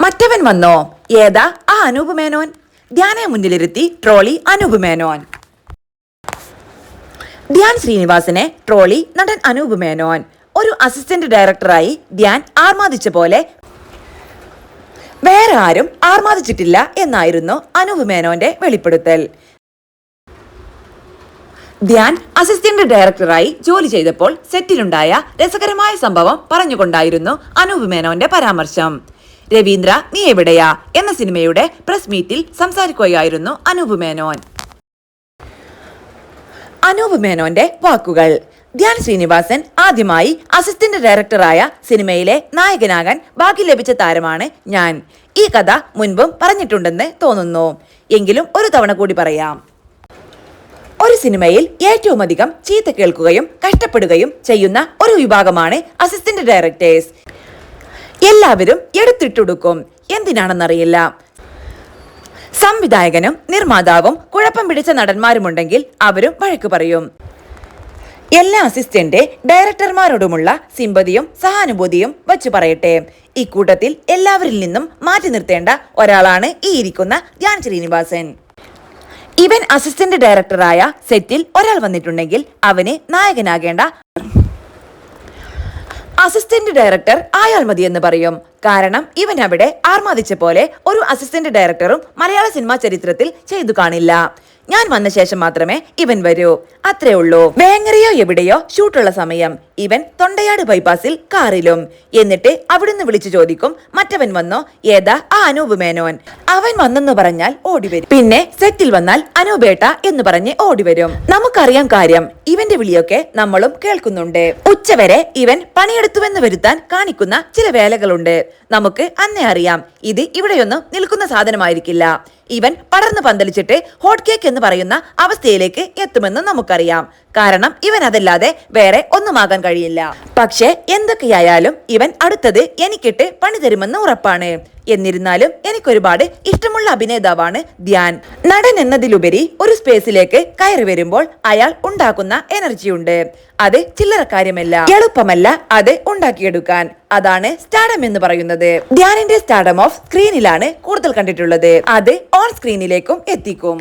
മറ്റവൻ വന്നോ? ഏതാ ആ അനൂപ് മേനോൻ? ധ്യാനെ മുന്നിലിരുത്തി ട്രോളി അനൂപ് മേനോൻ. ധ്യാൻ ശ്രീനിവാസനെ ട്രോളി നടൻ അനൂപ് മേനോൻ. ഒരു അസിസ്റ്റന്റ് ഡയറക്ടറായി ധ്യാൻ ആർമാദിച്ച പോലെ വേറെ ആരും ആർമാദിച്ചിട്ടില്ല എന്നായിരുന്നു അനൂപ് മേനോന്റെ വെളിപ്പെടുത്തൽ. ധ്യാൻ അസിസ്റ്റന്റ് ഡയറക്ടറായി ജോലി ചെയ്തപ്പോൾ സെറ്റിലുണ്ടായ രസകരമായ സംഭവം പറഞ്ഞുകൊണ്ടായിരുന്നു അനൂപ് മേനോന്റെ പരാമർശം. രവീന്ദ്ര നീ എവിടെയാ എന്ന സിനിമയുടെ പ്രസ് മീറ്റിൽ സംസാരിക്കുകയായിരുന്നു അനൂപ് മേനോൻ. അനൂപ് മേനോന്റെ വാക്കുകൾ: ധ്യാൻ ശ്രീനിവാസൻ ആദ്യമായി അസിസ്റ്റന്റ് ഡയറക്ടറായ സിനിമയിലെ നായകനാകാൻ ഭാഗ്യം ലഭിച്ച താരമാണ് ഞാൻ. ഈ കഥ മുൻപും പറഞ്ഞിട്ടുണ്ടെന്ന് തോന്നുന്നു, എങ്കിലും ഒരു തവണ കൂടി പറയാം. ഒരു സിനിമയിൽ ഏറ്റവും അധികം ചീത്ത കേൾക്കുകയും കഷ്ടപ്പെടുകയും ചെയ്യുന്ന ഒരു വിഭാഗമാണ് അസിസ്റ്റന്റ് ഡയറക്ടേഴ്സ്. എല്ലാവരും എടുത്തിട്ടൊടുക്കും, എന്തിനാണെന്നറിയില്ല. സംവിധായകനും നിർമ്മാതാവും കുഴപ്പം പിടിച്ച നടന്മാരുമുണ്ടെങ്കിൽ അവരും വഴക്ക് പറയും. എല്ലാ അസിസ്റ്റന്റ് ഡയറക്ടർമാരോടുമുള്ള സിമ്പതിയും സഹാനുഭൂതിയും വച്ചു പറയട്ടെ, ഇക്കൂട്ടത്തിൽ എല്ലാവരിൽ നിന്നും മാറ്റി നിർത്തേണ്ട ഒരാളാണ് ഈ ഇരിക്കുന്ന ധ്യാൻ ശ്രീനിവാസൻ. ഇവൻ അസിസ്റ്റന്റ് ഡയറക്ടറായ സെറ്റിൽ ഒരാൾ വന്നിട്ടുണ്ടെങ്കിൽ അവന് നായകനാകേണ്ട അസിസ്റ്റന്റ് ഡയറക്ടർ ആയാൽ മതിയെന്ന് പറയും. കാരണം ഇവൻ അവിടെ ആർമാദിച്ച പോലെ ഒരു അസിസ്റ്റന്റ് ഡയറക്ടറും മലയാള സിനിമാ ചരിത്രത്തിൽ ചെയ്തു കാണില്ല. ഞാൻ വന്ന ശേഷം മാത്രമേ ഇവൻ വരൂ, അത്രേ ഉള്ളൂ. വേങ്ങരയോ എവിടെയോ ഷൂട്ടുള്ള സമയം ഇവൻ തൊണ്ടയാട് ബൈപ്പാസിൽ കാറിലും. എന്നിട്ട് അവിടുന്ന് വിളിച്ചു ചോദിക്കും, മറ്റവൻ വന്നോ? ഏതാ ആ അനൂപ് മേനോൻ? അവൻ വന്നെന്ന് പറഞ്ഞാൽ ഓടിവരും. പിന്നെ സെറ്റിൽ വന്നാൽ അനൂപേട്ട എന്ന് പറഞ്ഞ് ഓടിവരും. നമുക്കറിയാം കാര്യം, ഇവന്റെ വിളിയൊക്കെ നമ്മളും കേൾക്കുന്നുണ്ട്. ഉച്ചവരെ ഇവൻ പണിയെടുത്തുവെന്ന് വരുത്താൻ കാണിക്കുന്ന ചില വേലകളുണ്ട്. നമുക്ക് അന്നേ അറിയാം ഇത് ഇവിടെയൊന്നും നിൽക്കുന്ന സാധനമായിരിക്കില്ല. ഇവൻ പടർന്നു പന്തലിച്ചിട്ട് ഹോട്ട് കേക്ക് എന്ന് പറയുന്ന അവസ്ഥയിലേക്ക് എത്തുമെന്ന് നമുക്കറിയാം. കാരണം ഇവൻ അതല്ലാതെ വേറെ ഒന്നുമാകാൻ കഴിയില്ല. പക്ഷെ എന്തൊക്കെയായാലും ഇവൻ അടുത്തത് എനിക്കിട്ട് പണി തരുമെന്ന് ഉറപ്പാണ്. എന്നിരുന്നാലും എനിക്കൊരുപാട് ഇഷ്ടമുള്ള അഭിനേതാവാണ് ധ്യാൻ. നടൻ എന്നതിലുപരി ഒരു സ്പേസിലേക്ക് കയറി വരുമ്പോൾ അയാൾ ഉണ്ടാക്കുന്ന എനർജിയുണ്ട്. അത് ചില്ലറ കാര്യമല്ല, എളുപ്പമല്ല അത് ഉണ്ടാക്കിയെടുക്കാൻ. അതാണ് സ്റ്റാർഡം എന്ന് പറയുന്നത്. ധ്യാനിന്റെ സ്റ്റാർഡം ഓഫ് സ്ക്രീനിലാണ് കൂടുതൽ കണ്ടിട്ടുള്ളത്. അത് ഓൺ സ്ക്രീനിലേക്കും എത്തിക്കും.